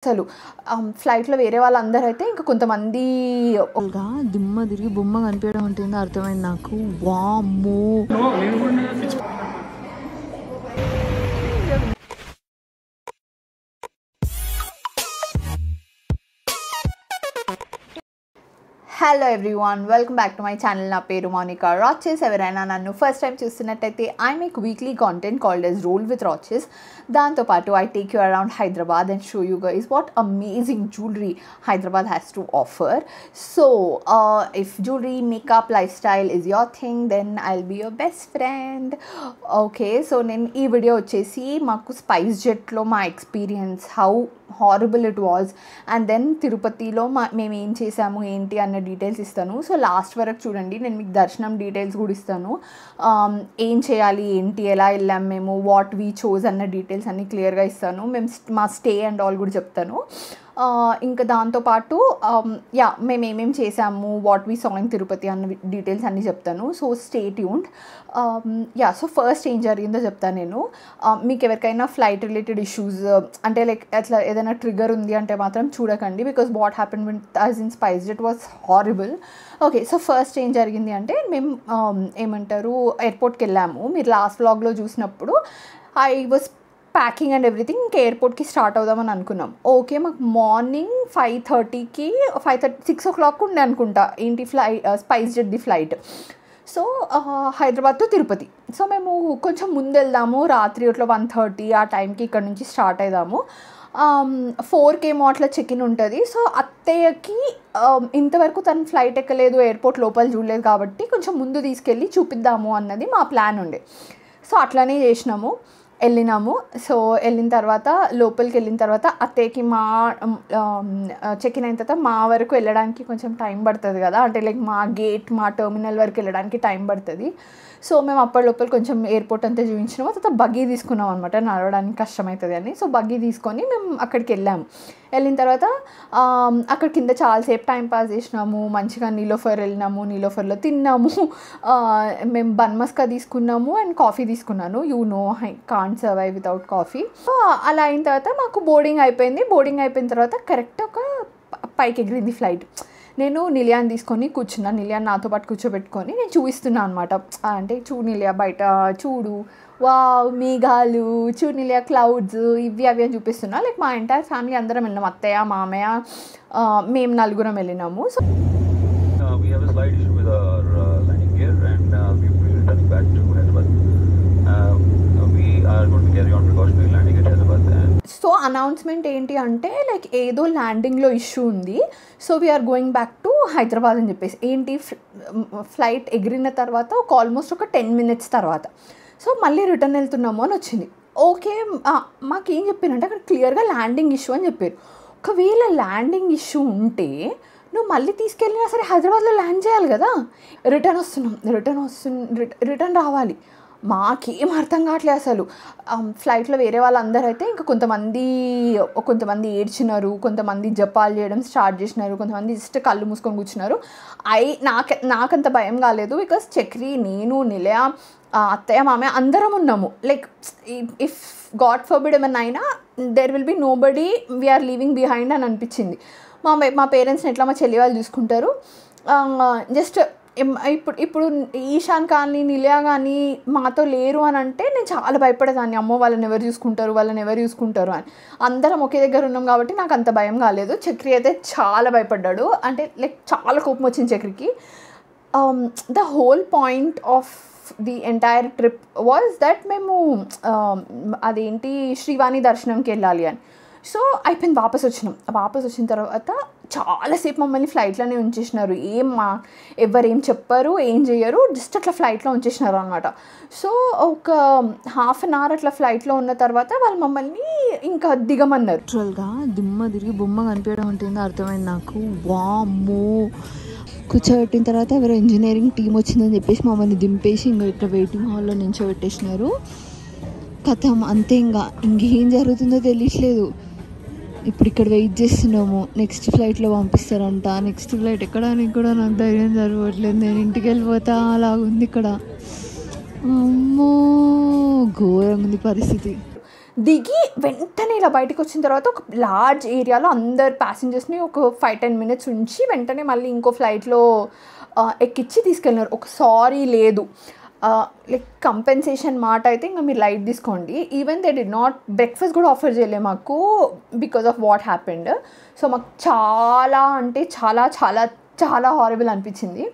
అసలు ఫ్లైట్లో వేరే వాళ్ళందరూ అయితే ఇంకా కొంతమంది దిమ్మ తిరిగి బొమ్మ కనిపించడం ఉంటుంది అర్థమైంది నాకు. వామ్మో hello everyone, welcome back to my channel. నా పేరు మోనికా రాచెస్. ఎవరైనా నన్ను ఫస్ట్ టైం చూస్తున్నట్టయితే I make weekly content called ఎస్ రోల్ విత్ రాచెస్. దాంతోపాటు I take you around Hyderabad and show you guys what amazing jewellery Hyderabad has to offer. So if jewellery, makeup, life style is your thing, then I will be your best friend. Okay, so నేను ఈ video వచ్చేసి మాకు spice జెట్లో మా experience, how horrible it was, and then తిరుపతిలో మేము ఏం చేసాము ఏంటి అన్న డీటెయిల్స్ ఇస్తాను. సో లాస్ట్ వరకు చూడండి, నేను మీకు దర్శనం డీటెయిల్స్ కూడా ఇస్తాను. ఏం చేయాలి ఏంటి, ఎలా వెళ్ళాము మేము, వాట్ వీ చోజ్ అన్న డీటెయిల్స్ అన్నీ క్లియర్గా ఇస్తాను. మేము మా స్టే అండ్ ఆల్ కూడా చెప్తాను. ఇంకా దాంతోపాటు మేము ఏమేమి చేసాము, what we saw in Tirupati అన్న డీటెయిల్స్ అన్నీ చెప్తాను. So stay tuned. So first ఏం జరిగిందో చెప్తాను నేను. మీకు ఎవరికైనా ఫ్లైట్ రిలేటెడ్ ఇష్యూస్ అంటే లైక్ అట్లా ఏదైనా ట్రిగర్ ఉంది అంటే మాత్రం చూడకండి, because what happen with us in SpiceJet was horrible. Okay, so first ఏం జరిగింది అంటే మేము ఏమంటారు ఎయిర్పోర్ట్కి వెళ్ళాము. మీరు లాస్ట్ వ్లాగ్లో చూసినప్పుడు I was packing and everything. ఇంకా ఎయిర్పోర్ట్కి స్టార్ట్ అవుదామని అనుకున్నాం. ఓకే, మాకు మార్నింగ్ 5:30కి 6 o'clock ఉండే అనుకుంటా ఏంటి spice jet the flight. So Hyderabad to Tirupati. So మేము కొంచెం ముందు వెళ్దాము, రాత్రి అట్లా 1:30 ఆ టైంకి ఇక్కడ నుంచి స్టార్ట్ అవుదాము. 4 అట్లా చెక్ ఇన్ ఉంటుంది. సో అత్తయ్యకి ఇంతవరకు తను ఫ్లైట్ ఎక్కలేదు, ఎయిర్పోర్ట్ లోపల చూడలేదు కాబట్టి కొంచెం ముందు తీసుకెళ్ళి చూపిద్దాము అన్నది మా ప్లాన్ ఉండే. సో అట్లానే చేసినాము, వెళ్ళినాము. సో వెళ్ళిన తర్వాత లోపలికి వెళ్ళిన తర్వాత అత్తయ్యకి మా చెక్ ఇన్ అయిన తర్వాత మా వరకు వెళ్ళడానికి కొంచెం టైం పడుతుంది కదా, అంటే లైక్ మా గేట్ మా టెర్మినల్ వరకు వెళ్ళడానికి టైం పడుతుంది. సో మేము అప్పటి లోపల కొంచెం ఎయిర్పోర్ట్ అంతా చూపించినాము. తర్వాత బగ్గీ తీసుకున్నాం అనమాట, నడవడానికి కష్టమవుతుంది అని. సో బగ్గీ తీసుకొని మేము అక్కడికి వెళ్ళాము. వెళ్ళిన తర్వాత అక్కడ కింద చాలాసేపు టైం పాస్ చేసినాము. మంచిగా నీలోఫర్ వెళ్ళినాము, నీలోఫర్లో తిన్నాము. మేము బన్ మస్కా తీసుకున్నాము అండ్ కాఫీ తీసుకున్నాను. You know I can't survive without coffee. So అలా అయిన తర్వాత మాకు బోర్డింగ్ అయిపోయింది. బోర్డింగ్ అయిపోయిన తర్వాత కరెక్ట్ ఒక పైకి ఎగిరింది ఫ్లైట్. నేను నిలియాని తీసుకొని కూర్చున్నాను. నిలియాని నాతో పాటు కూర్చోబెట్టుకొని నేను చూపిస్తున్నాను అనమాట. అంటే చూడు నిలియా, బయట చూడు, వావ్ మేఘాలు, చూడు నిలియా క్లౌడ్స్, ఇవి అవి అని చూపిస్తున్నా. లైక్ మా ఎంటైర్ ఫ్యామిలీ అందరం వెళ్ళినాము. అత్తయ్య, మామయ్య, మేము 4 వెళ్ళినాము. సో సో అనౌన్స్మెంట్ ఏంటి అంటే లైక్ ఏదో ల్యాండింగ్లో ఇష్యూ ఉంది, so we are going back to Hyderabad అని చెప్పేసి. ఏంటి ఫ్లైట్ ఎగిరిన తర్వాత ఆల్మోస్ట్ ఒక 10 minutes తర్వాత సో మళ్ళీ రిటర్న్ వెళ్తున్నాము అని వచ్చింది. ఓకే, మాకేం చెప్పారంటే అక్కడ క్లియర్గా ల్యాండింగ్ ఇష్యూ అని చెప్పారు. ఒకవేళ ల్యాండింగ్ ఇష్యూ ఉంటే నువ్వు మళ్ళీ తీసుకెళ్ళినా సరే హైదరాబాద్లో ల్యాండ్ చేయాలి కదా. రిటర్న్ రావాలి. మాకేం అర్థం కావట్లేదు అసలు. ఫ్లైట్లో వేరే వాళ్ళందరూ అయితే ఇంకా కొంతమంది ఏడ్చినారు, కొంతమంది జపాలు చేయడం స్టార్ట్ చేసినారు, కొంతమంది జస్ట్ కళ్ళు మూసుకొని కూర్చున్నారు. నాకంత భయం కాలేదు, బికాస్ చక్రి, నేను, నిలయ, అత్తయ్య, మామయ్య అందరం ఉన్నాము. లైక్ ఇఫ్ గాడ్ ఫర్బిడ్ ఏమన్నా అయినా there will be nobody we are leaving behind అని అనిపించింది. మా పేరెంట్స్ని ఎట్లా మా చెల్లి వాళ్ళు చూసుకుంటారు. జస్ట్ ఇప్పుడు ఈశాన్ కానీ నిలయ కానీ మాతో లేరు అని అంటే నేను చాలా భయపడేదాన్ని. అమ్మో వాళ్ళని ఎవరు చూసుకుంటారు అని. అందరం ఒకే దగ్గర ఉన్నాం కాబట్టి నాకు అంత భయం కాలేదు. చక్రి అయితే చాలా భయపడ్డాడు, అంటే లైక్ చాలా కోపం వచ్చింది చక్రికి. The whole point of the entire trip was that మేము అదేంటి శ్రీవాణి దర్శనంకి వెళ్ళాలి అని. సో అయిపోయింది, వాపస్ వచ్చిన తర్వాత చాలాసేపు మమ్మల్ని ఫ్లైట్లోనే ఉంచేసినారు. ఎవరేం చెప్పారు, ఏం చేయరు, జస్ట్ అట్లా ఫ్లైట్లో ఉంచేసినారు అనమాట. సో ఒక 1/2 hour అట్లా ఫ్లైట్లో ఉన్న తర్వాత వాళ్ళు మమ్మల్ని ఇంకా దిగమన్నారు. యాక్చువల్గా దిమ్మ తిరిగి బొమ్మ కనిపించడం ఉంటుంది అర్థమైంది నాకు. వామ్మో, కూర్చోబెట్టిన తర్వాత ఎవరో ఇంజనీరింగ్ టీం వచ్చిందని చెప్పేసి మమ్మల్ని దింపేసి ఇంకా ఇక్కడ వెయిటింగ్ హాల్లో నించోబెట్టేసినారు. కథం అంతే, ఇంకేం జరుగుతుందో తెలియట్లేదు. ఇప్పుడు ఇక్కడ వెయిట్ చేస్తున్నాము, నెక్స్ట్ ఫ్లైట్లో పంపిస్తారంట. నెక్స్ట్ ఫ్లైట్ ఎక్కడానికి కూడా నాకు ధైర్యం జరగట్లేదు. నేను ఇంటికి వెళ్ళిపోతా అలాగుంది ఇక్కడ. అమ్మో, ఘోరంగా ఉంది పరిస్థితి. దిగి వెంటనే ఇలా బయటకు వచ్చిన తర్వాత ఒక లార్జ్ ఏరియాలో అందరు ప్యాసింజర్స్ని ఒక 5-10 మినిట్స్ ఉంచి వెంటనే మళ్ళీ ఇంకో ఫ్లైట్లో ఎక్కించి తీసుకెళ్ళినారు. ఒక సారీ లేదు, లైక్ కంపెన్సేషన్ మాట అయితే ఇంకా మీరు లైట్ తీసుకోండి. Even they did not breakfast కూడా ఆఫర్ చేయలే మాకు because of what happened. So మాకు చాలా అంటే చాలా చాలా చాలా హారబుల్ అనిపించింది.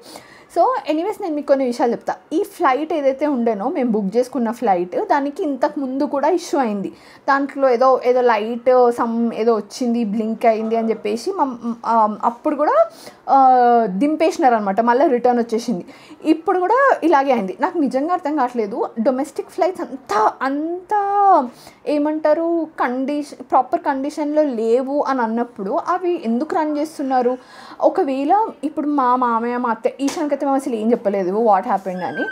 సో ఎనీవేస్ నేను మీకు కొన్ని విషయాలు చెప్తా. ఈ ఫ్లైట్ ఏదైతే ఉండేనో మేము బుక్ చేసుకున్న ఫ్లైట్, దానికి ఇంతకు ముందు కూడా ఇష్యూ అయింది. దాంట్లో ఏదో లైట్ ఏదో వచ్చింది, బ్లింక్ అయింది అని చెప్పేసి అప్పుడు కూడా దింపేసినారు అనమాట. మళ్ళీ రిటర్న్ వచ్చేసింది. ఇప్పుడు కూడా ఇలాగే అయింది. నాకు నిజంగా అర్థం కావట్లేదు. డొమెస్టిక్ ఫ్లైట్స్ అంత ఏమంటారు ప్రాపర్ కండిషన్లో లేవు అని అన్నప్పుడు అవి ఎందుకు రన్ చేస్తున్నారు? ఒకవేళ ఇప్పుడు మా మామయ్య మా అత్త ఈశాన్కైతే మేము అసలు ఏం చెప్పలేదు వాట్ హ్యాపెండ్ అని.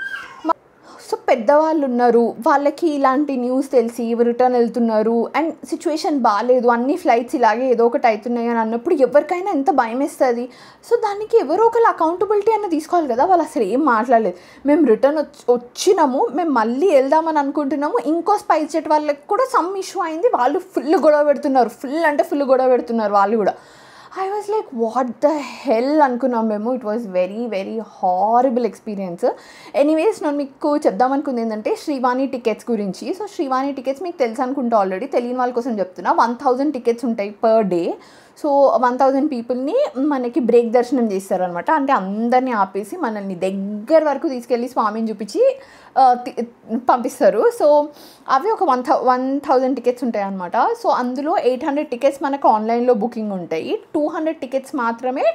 సో పెద్దవాళ్ళు ఉన్నారు, వాళ్ళకి ఇలాంటి న్యూస్ తెలిసి రిటర్న్ వెళ్తున్నారు అండ్ సిచ్యువేషన్ బాగాలేదు, అన్ని ఫ్లైట్స్ ఇలాగే ఏదో ఒకటి అవుతున్నాయి అని అన్నప్పుడు ఎవరికైనా ఎంత భయం వేస్తుంది. సో దానికి ఎవరో ఒకరు అకౌంటబిలిటీ అన్న తీసుకోవాలి కదా. వాళ్ళు అసలు ఏం మాట్లాడలేదు. మేము రిటర్న్ వచ్చినాము, మేము మళ్ళీ వెళ్దామని అనుకుంటున్నాము. ఇంకో స్పైస్ జెట్ వాళ్ళకి కూడా సమ్ ఇష్యూ అయింది, వాళ్ళు ఫుల్ గొడవ పెడుతున్నారు. ఫుల్ గొడవ పెడుతున్నారు వాళ్ళు కూడా. I was like what the hell అనుకున్నాం మేము. It was very very horrible experience. Anyways నేను మీకు చెప్దామనుకుంది ఏంటంటే శ్రీవాణి టికెట్స్ గురించి. సో శ్రీవాణి టికెట్స్ మీకు తెలుసు అనుకుంటా, ఆల్రెడీ తెలియని వాళ్ళ కోసం చెప్తున్నా. 1000 టికెట్స్ ఉంటాయి పర్ డే. సో 1000 పీపుల్ని మనకి బ్రేక్ దర్శనం చేస్తారనమాట. అంటే అందరినీ ఆపేసి మనల్ని దగ్గర వరకు తీసుకెళ్ళి స్వామిని చూపించి పంపిస్తారు. సో అవి ఒక 1000 టికెట్స్ ఉంటాయి అనమాట. సో అందులో 800 టికెట్స్ మనకు ఆన్లైన్లో బుకింగ్ ఉంటాయి. 200 టికెట్స్ మాత్రమే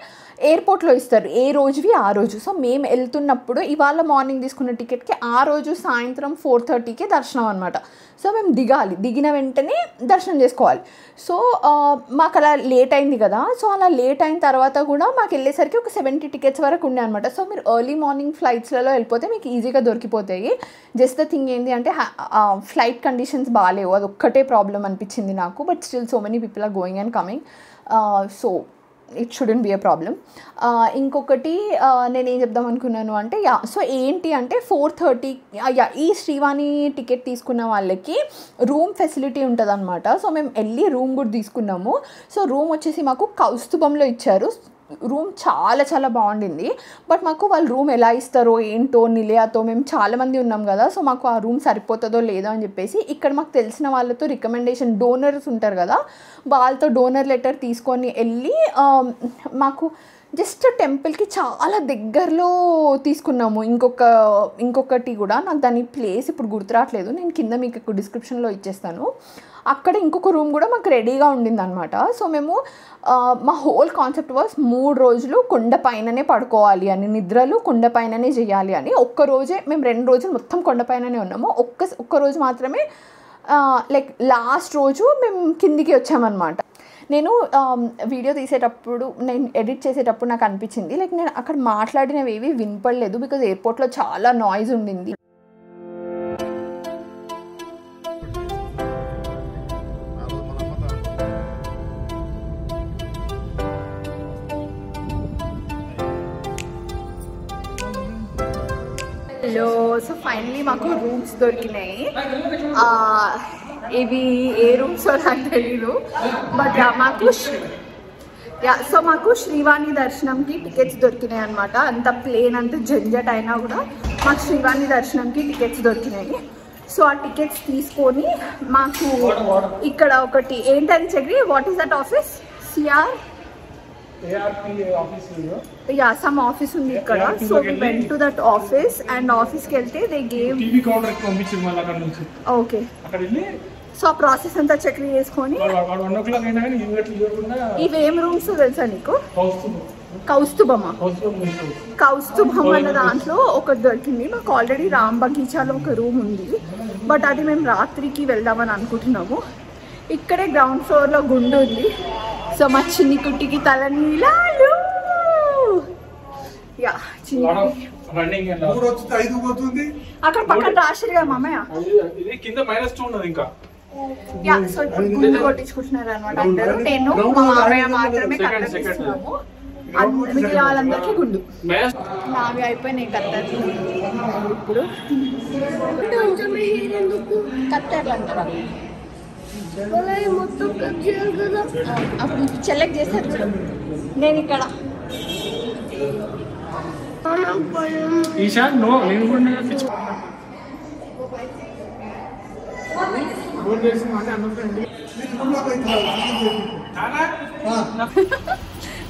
ఎయిర్పోర్ట్లో ఇస్తారు, ఏ రోజువి ఆ రోజు. సో మేము వెళ్తున్నప్పుడు ఇవాళ మార్నింగ్ తీసుకున్న టికెట్కి ఆ రోజు సాయంత్రం 4:30కి దర్శనం అనమాట. సో మేము దిగిన వెంటనే దర్శనం చేసుకోవాలి. సో మాకు అలా లేట్ అయింది కదా. సో అలా లేట్ అయిన తర్వాత కూడా మాకు వెళ్ళేసరికి ఒక 70 టికెట్స్ వరకు ఉండే అనమాట. సో మీరు ఎర్లీ మార్నింగ్ ఫ్లైట్స్లలో వెళ్ళిపోతే మీకు ఈజీగా దొరికిపోతాయి. జస్ట్ ద థింగ్ ఏంటి అంటే ఫ్లైట్ కండిషన్స్ బాగాలేవు, అది ఒక్కటే ప్రాబ్లం అనిపించింది నాకు. But still so many people are going and coming, so it shouldn't be a problem. ఇంకొకటి నేనేం చెప్దాం అనుకున్నాను అంటే సో ఏంటి అంటే 4:30 ఈ శ్రీవాణి టికెట్ తీసుకున్న వాళ్ళకి రూమ్ ఫెసిలిటీ ఉంటుంది అనమాట. సో మేము వెళ్ళి రూమ్ కూడా తీసుకున్నాము. సో రూమ్ వచ్చేసి మాకు కౌస్తుభంలో ఇచ్చారు. రూమ్ చాలా చాలా బాగుండింది. బట్ మాకు వాళ్ళు రూమ్ ఎలా ఇస్తారో ఏంటో నిలయాతో మేము చాలామంది ఉన్నాం కదా. సో మాకు ఆ రూమ్ సరిపోతుందో లేదో అని చెప్పేసి ఇక్కడ మాకు తెలిసిన వాళ్ళతో రికమెండేషన్, డోనర్స్ ఉంటారు కదా, వాళ్ళతో డోనర్ లెటర్ తీసుకొని వెళ్ళి మాకు జస్ట్ టెంపుల్కి చాలా దగ్గరలో తీసుకున్నాము. ఇంకొకటి కూడా నాకు దాని ప్లేస్ ఇప్పుడు గుర్తురావట్లేదు, నేను కింద మీకు డిస్క్రిప్షన్లో ఇచ్చేస్తాను. అక్కడ ఇంకొక రూమ్ కూడా మాకు రెడీగా ఉండింది అనమాట. సో మేము మా హోల్ కాన్సెప్ట్ వాస్ 3 రోజులు కొండపైననే పడుకోవాలి అని, నిద్రలు కొండపైననే చేయాలి అని. ఒక్కరోజే మేము 2 రోజులు మొత్తం కొండపైననే ఉన్నాము. ఒక్క రోజు మాత్రమే లైక్ లాస్ట్ రోజు మేము కిందికి వచ్చామన్నమాట. నేను వీడియో తీసేటప్పుడు, నేను ఎడిట్ చేసేటప్పుడు నాకు అనిపించింది లైక్ నేను అక్కడ మాట్లాడినవి ఏవి వినపడలేదు, బికాజ్ ఎయిర్పోర్ట్లో చాలా నాయిస్ ఉండింది. హలో, సో ఫైనలీ మాకు రూమ్స్ దొరికినాయి. ఇవి ఏ రూమ్స్ నాకు తెలీదు, బట్ మాకు శ్రీవాణి దర్శనంకి టికెట్స్ దొరికినాయి అనమాట. అంత ప్లేన్ అంత జంజట్ అయినా కూడా మాకు శ్రీవాణి దర్శనంకి టికెట్స్ దొరికినాయి. సో ఆ టికెట్స్ తీసుకొని మాకు ఇక్కడ ఒకటి ఏంటని Chakri, what is that office? Some office ఉంది ఇక్కడ. So we went to that office and ఆఫీస్కి వెళ్తే దే గేవ్ ఓకే. సో ఆ ప్రాసెస్ అంతా చక్రీ చేసుకొని ఇవేం రూమ్స్ తెలుసా నీకు? కౌస్తుభం అన్న దాంట్లో ఒకటి దొరికింది మాకు. ఆల్రెడీ రామ్ బగీచాలో ఒక రూమ్ ఉంది, బట్ అది మేము రాత్రికి వెళ్దామని అనుకుంటున్నాము. ఇక్కడే గ్రౌండ్ ఫ్లోర్లో గుండు ఉంది. సో మా చిన్ని కుట్టికి తల నీలాలు, అక్కడ పక్కన రాశారు కదా మామయ్య. సో గుండు కొట్టించుకుంటున్నారు అనమాట అందరూ. నేను మా మామయ్య మాత్రమే కట్టిస్తున్నాము, మిగిలిన వాళ్ళందరికీ గుండు. నావి అయిపోయినాయి కత్తర్లు. ఇప్పుడు కత్తర్లు అంటారా? మొత్తం కట్ చేయాలి కదా. అప్పుడు సెలెక్ట్ చేస్తారు చూడు. నేను ఇక్కడ ఈశాన్ నో నేను కూడా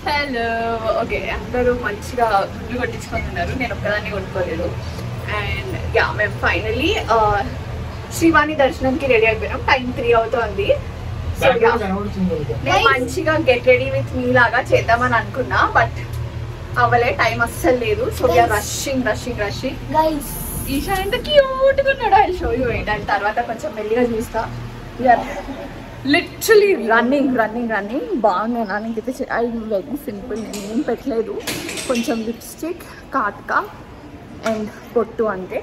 హలో. ఓకే, అందరూ మంచిగా గుడ్లు కొట్టించుకుంటున్నారు, నేను ఒక్కదాన్ని కొట్టుకోలేదు. అండ్ యా, మేము ఫైనలీ శ్రీవాణి దర్శనంకి రెడీ అయిపోయినాం. టైం 3 అవుతోంది. సో యా, నేను మంచిగా గెట్ రెడీ విత్ మీ లాగా చేద్దామని అనుకున్నా, బట్ అవ్వలే, టైం అస్సలు లేదు. So we are rushing rushing rushing. Guys Isha ఎంత క్యూట్గా ఉన్నాడో I show you wait. And తర్వాత కొంచెం మెల్లిగా చూస్తా. We are literally running running running. బాగుంది నాకైతే. ఐ వెరీ సింపుల్, నేను ఏం పెట్టలేదు. కొంచెం లిప్స్టిక్, కాటుక అండ్ పొట్టు అంతే.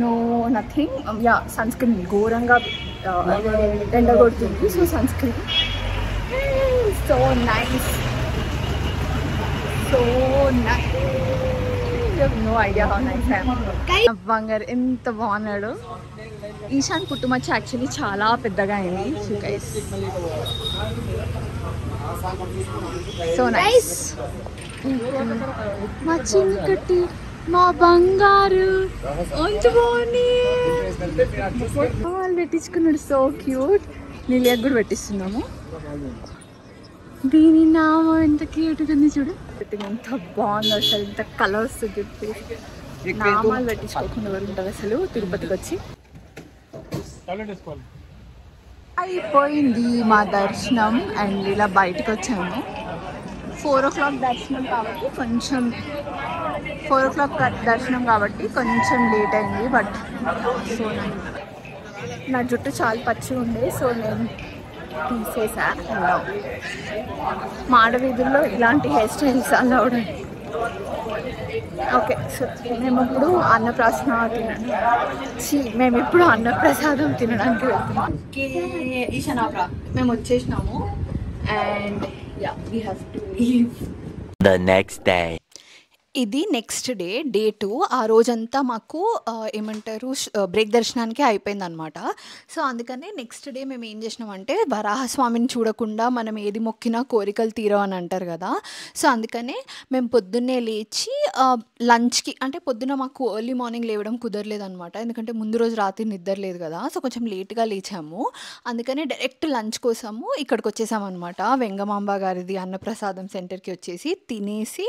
No nothing. Yeah, sunscreen ఘోరంగా ఎండగొడుతుంది. So sunscreen. So nice, so nice. No idea how nice I am. బంగారు ఎంత బాగున్నాడు. ఈశాన్ పుట్టుమచ్చ యాక్చువల్లీ చాలా పెద్దగా అయింది. So guys, so nice. మా చిన్నకట్టి, మా బంగారు అంత బాగుంది. వాళ్ళు పెట్టించుకున్నాడు, సో క్యూట్. నీళ్ళకి కూడా పెట్టిస్తున్నాము. దీని నామం ఎంత క్యూట్గా ఉంది చూడు. ఎంత బాగుంది అసలు, ఇంత కలర్స్ చెప్పి నామాలు పెట్టించుకోకుండా ఎవరు ఉంటారు అసలు తిరుపతికి వచ్చి. అయిపోయింది మా దర్శనం అండ్ ఇలా బయటకు వచ్చాము. 4 o'clock దర్శనం కాబట్టి కొంచెం 4 o'clock దర్శనం కాబట్టి కొంచెం లేట్ అయింది. బట్ సో నా జుట్టు చాలా పచ్చిగా ఉండే, సో నేను తీసేసా. మాడవీధుల్లో ఇలాంటి hair styles allowed. Okay, so మేము ఇప్పుడు అన్నప్రసాదం తినడానికి వెళ్తున్నాం. ఈశానాప్రా మేము వచ్చేసినాము. And yeah, we have to leave. The next day. ఇది నెక్స్ట్ డే, డే 2. ఆ రోజంతా మాకు ఏమంటారు బ్రేక్ దర్శనానికి అయిపోయింది అనమాట. సో అందుకనే నెక్స్ట్ డే మేము ఏం చేసినామంటే, వరాహస్వామిని చూడకుండా మనం ఏది మొక్కినా కోరికలు తీరవు అని అంటారు కదా. సో అందుకనే మేము పొద్దున్నే లేచి లంచ్కి, అంటే పొద్దున్న మాకు ఎర్లీ మార్నింగ్ లేవడం కుదరలేదు అనమాట, ఎందుకంటే ముందు రోజు రాత్రి నిద్ర లేదు కదా. సో కొంచెం లేట్గా లేచాము. అందుకనే డైరెక్ట్ లంచ్ కోసము ఇక్కడికి వచ్చేసామన్నమాట. వెంగమాంబ గారిది అన్నప్రసాదం సెంటర్కి వచ్చేసి తినేసి,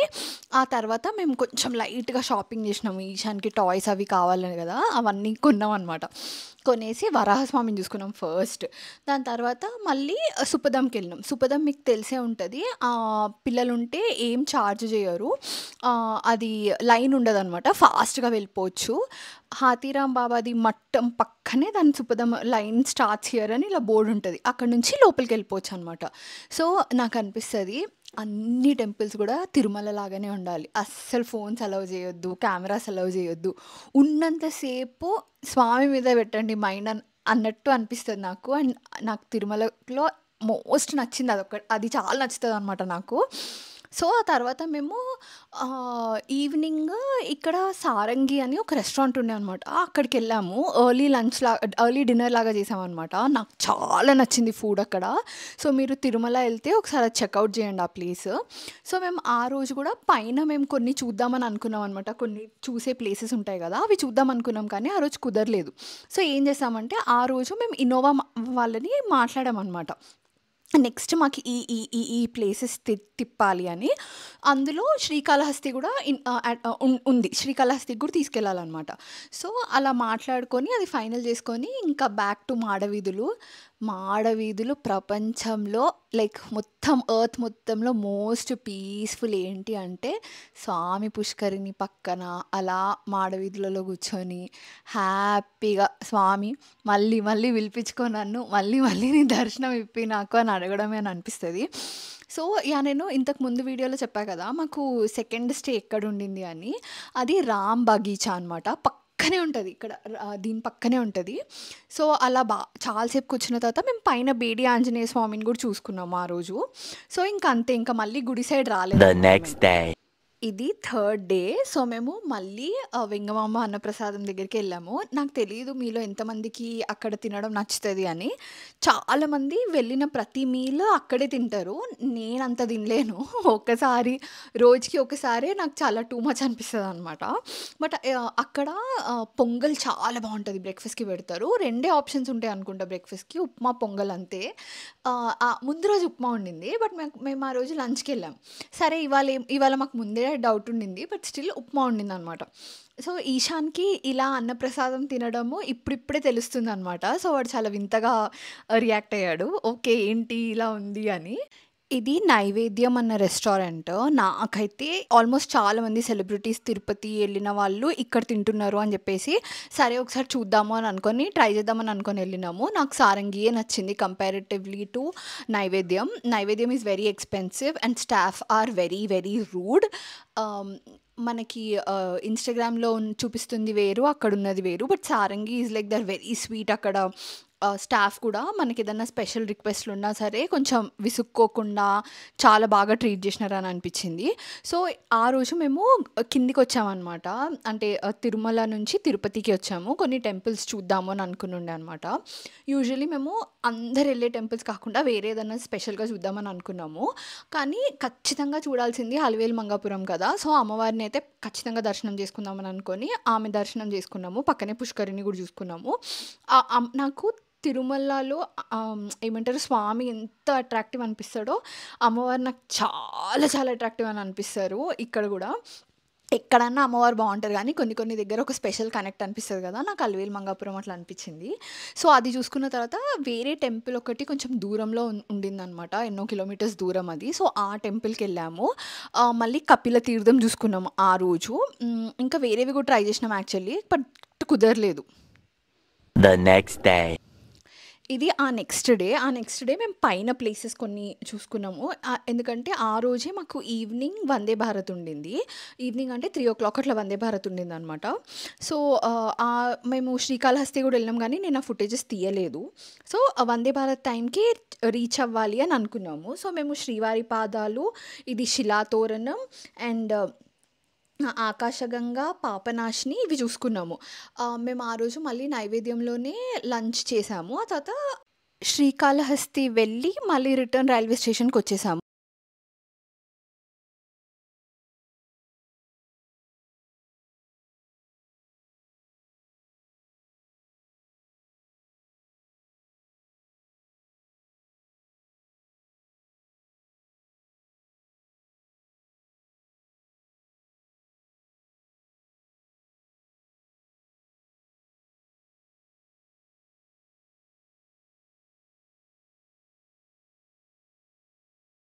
ఆ తర్వాత మేము కొంచెం లైట్గా షాపింగ్ చేసినాము. ఈశాన్కి టాయ్స్ అవి కావాలని కదా, అవన్నీ కొన్నాం అనమాట. కొనేసి వరాహస్వామిని చూసుకున్నాం ఫస్ట్. దాని తర్వాత మళ్ళీ సుపదంకి వెళ్ళినాం. సుపదం మీకు తెలిసే ఉంటుంది, పిల్లలు ఉంటే ఏం ఛార్జ్ చేయరు, అది లైన్ ఉండదు అనమాట, ఫాస్ట్గా వెళ్ళిపోవచ్చు. హాతీరామ్ బాబాది మట్టం పక్కనే దాని సుపదం లైన్ స్టార్ట్స్ హియర్ అని ఇలా బోర్డు ఉంటుంది, అక్కడ నుంచి లోపలికి వెళ్ళిపోవచ్చు అనమాట. సో నాకు అనిపిస్తుంది అన్ని టెంపుల్స్ కూడా తిరుమల లాగానే ఉండాలి. అస్సలు ఫోన్స్ అలౌ చేయొద్దు, కెమెరాస్ అలౌ చేయొద్దు, ఉన్నంతసేపు స్వామి మీద పెట్టండి మైండ్ అన్నట్టు అనిపిస్తుంది నాకు. అండ్ నాకు తిరుమలలో మోస్ట్ నచ్చింది అది చాలా నచ్చుతుంది అనమాట నాకు. సో ఆ తర్వాత మేము ఈవినింగ్ ఇక్కడ సారంగి అని ఒక రెస్టారెంట్ ఉండే అనమాట, అక్కడికి వెళ్ళాము. ఎర్లీ డిన్నర్ లాగా చేసామన్నమాట. నాకు చాలా నచ్చింది ఫుడ్ అక్కడ. సో మీరు తిరుమల వెళ్తే ఒకసారి చెక్అవుట్ చేయండి ఆ ప్లేస్. సో మేము ఆ రోజు కూడా పైన మేము కొన్ని చూద్దామని అనుకున్నాం అనమాట, కొన్ని చూసే ప్లేసెస్ ఉంటాయి కదా, అవి చూద్దాం అనుకున్నాం కానీ ఆ రోజు కుదరలేదు. సో ఏం చేసామంటే ఆ రోజు మేము ఇన్నోవా వాళ్ళని మాట్లాడామన్నమాట, నెక్స్ట్ మాకు ఈ ఈ ఈ ఈ ప్లేసెస్ తిప్పాలి అని. అందులో శ్రీకాళహస్తి కూడా ఉంది, శ్రీకాళహస్తికి కూడా తీసుకెళ్ళాలన్నమాట. సో అలా మాట్లాడుకొని అది ఫైనల్ చేసుకొని ఇంకా బ్యాక్ టు మాడవీధులు ప్రపంచంలో లైక్ మొత్తం ఎర్త్ మొత్తంలో మోస్ట్ పీస్ఫుల్ ఏంటి అంటే స్వామి పుష్కరిణి పక్కన అలా మాడవీధులలో కూర్చొని హ్యాపీగా స్వామి మళ్ళీ మళ్ళీ పిలిపించుకో నన్ను, మళ్ళీ మళ్ళీ నీ దర్శనం ఇప్పి నాకు అని అడగడమే అని అనిపిస్తుంది. సో యా, నేను ఇంతకు ముందు వీడియోలో చెప్పా కదా మాకు సెకండ్ స్టే ఎక్కడ ఉండింది అని, అది రామ్ బగీచా అనమాట. పక్కనే ఉంటుంది, ఇక్కడ దీని పక్కనే ఉంటుంది. సో అలా చాలాసేపు కూర్చున్న తర్వాత మేము పైన బేడి ఆంజనేయ స్వామిని కూడా చూసుకున్నాము ఆ రోజు. సో ఇంకా అంతే, ఇంకా మళ్ళీ గుడి సైడ్ రాలేదు. The next day. ఇది థర్డ్ డే. సో, మేము మళ్ళీ వెంగమాంబ అన్నప్రసాదం దగ్గరికెళ్ళాము. నాకు తెలీదు మీలో ఎంతమందికి అక్కడ తినడం నచ్చుతది అని. చాలామంది వెళ్ళిన ప్రతి మీల్ అక్కడే తింటారు. నేనంత తినలేను. ఒక్కసారి రోజుకి ఒకసారే నాకు చాలా టూ మచ్ అనిపిస్తదనమాట. బట్ అక్కడ పొంగల్ చాలా బావుంటది. బ్రేక్‌ఫాస్ట్‌కి పెడతారు. రెండే ఆప్షన్స్ ఉంటాయనుకుంటా బ్రేక్‌ఫాస్ట్‌కి. ఉప్మా, పొంగల్ అంతే. ముందు రోజు ఉప్మా ఉండింది. బట్ మేము ఆ రోజు లంచ్‌కెళ్ళాం. సరే ఇవాళ మాకు ముందే డౌట్ ఉండింది. బట్ స్టిల్ ఉప్మా ఉండిందనమాట. సో, ఈశాన్‌కి ఇలా అన్నప్రసాదం తినడము ఇప్పుడిప్పుడే తెలుస్తుందనమాట. సో, వాడు చాలా వింతగా రియాక్ట్ అయ్యాడు. ఓకే. ఏంటి ఇలా ఉంది అని. ఇది నైవేద్యం అన్న రెస్టారెంట్. నాకైతే ఆల్మోస్ట్ చాలామంది సెలబ్రిటీస్ తిరుపతి ఎళ్ళిన వాళ్ళు ఇక్కడ తింటున్నారు అని జెప్పేసి, సరే ఒకసారి చూద్దాము అని అనుకోని, ట్రై చేద్దామని అనుకోని ఎళ్ళినాము. నాకు సారంగియే నచ్చింది comparatively to Naivedyam. Naivedyam is very expensive and staff are very, very rude. Ah, మనకి ఇన్‌స్టాగ్రామ్‌లో చూపిస్తుంది వేరు, అక్కడున్నది వేరు. But Sarangi is like they are very sweet. అక్కడ స్టాఫ్ కూడా మనకేదన్నా స్పెషల్ రిక్వెస్ట్‌లున్నా సరే కొంచెం విసుక్కోకుండా చాలా బాగా ట్రీట్ చేసినారని అనిపిచ్చింది. సో, ఆ రోజు మేము కిందికొచ్చామనమాట. అంటే తిరుమల నుంచి తిరుపతికి వచ్చాము. కొన్ని టెంపుల్స్ చూద్దాము అని అనుకునుండే అనమాట. యూజువల్లీ మేము అందరెళ్ళే టెంపుల్స్ కాకుండా వేరే ఏదన్నా స్పెషల్‌గా చూద్దామని అనుకున్నాము. కానీ ఖచ్చితంగా చూడాల్సింది అలివేలు మంగాపురం కదా! సో, అమ్మవారిని అయితే ఖచ్చితంగా దర్శనం చేసుకుందామని అనుకోని ఆమె దర్శనం చేసుకున్నాము. పక్కనే పుష్కరిణి కూడా చూసుకున్నాము. నాకు తిరుమలలో ఏమంటారు స్వామి ఎంత అట్రాక్టివ్ అనిపిస్తాడో, అమ్మవారు నాకు చాలా చాలా అట్రాక్టివ్ అని అనిపిస్తారు. ఇక్కడ గూడా. ఎక్కడన్నా అమ్మవారు బావుంటారు గానీ, కొన్ని కొన్ని దగ్గర ఒక స్పెషల్ కనెక్ట్ అనిపిస్తది గదా! నాకు అలివేలు మంగాపురం అట్లా అనిపిచ్చింది. సో, అది చూసుకున్న తర్వాత వేరే టెంపుల్ ఒకటి కొంచెం దూరంలో ఉండిందనమాట. ఎన్నో కిలోమీటర్స్ దూరం అది. సో, ఆ టెంపుల్‌కెళ్ళాము. మళ్ళీ కపిల తీర్థం చూసుకున్నాము ఆ రోజు. ఇంకా వేరేవి కూడా ట్రై చేసినాం యాక్చువల్లీ. బట్ కుదరలేదు. The next day. ఇది ఆ నెక్స్ట్ డే. ఆ నెక్స్ట్ డే మేము పైన ప్లేసెస్ కొన్ని చూసుకున్నాము. ఎందుకంటే ఆ రోజే మాకు ఈవినింగ్ వందే భారత్ ఉండింది. ఈవినింగ్ అంటే 3:00 అట్లా వందే భారత్ ఉండిందనమాట. సో, మేము శ్రీకాళహస్తి కూడా వెళ్ళినాం గానీ నేను ఆ ఫుటేజెస్ తీయలేదు. సో, ఆ వందే భారత్ టైంకి రీచ్ అవ్వాలి అని అనుకున్నాము. సో, మేము శ్రీవారి పాదాలు, ఇది శిలాతోరణం అండ్ ఆకాశగంగా, పాపనాశిని ఇవి చూసుకున్నాము. మేము ఆ రోజు మళ్ళీ నైవేద్యంలోనే లంచ్ చేసాము. ఆ తర్వాత శ్రీకాళహస్తి వెళ్ళి మళ్ళీ రిటర్న్ రైల్వే స్టేషన్‌కొచ్చేసాము.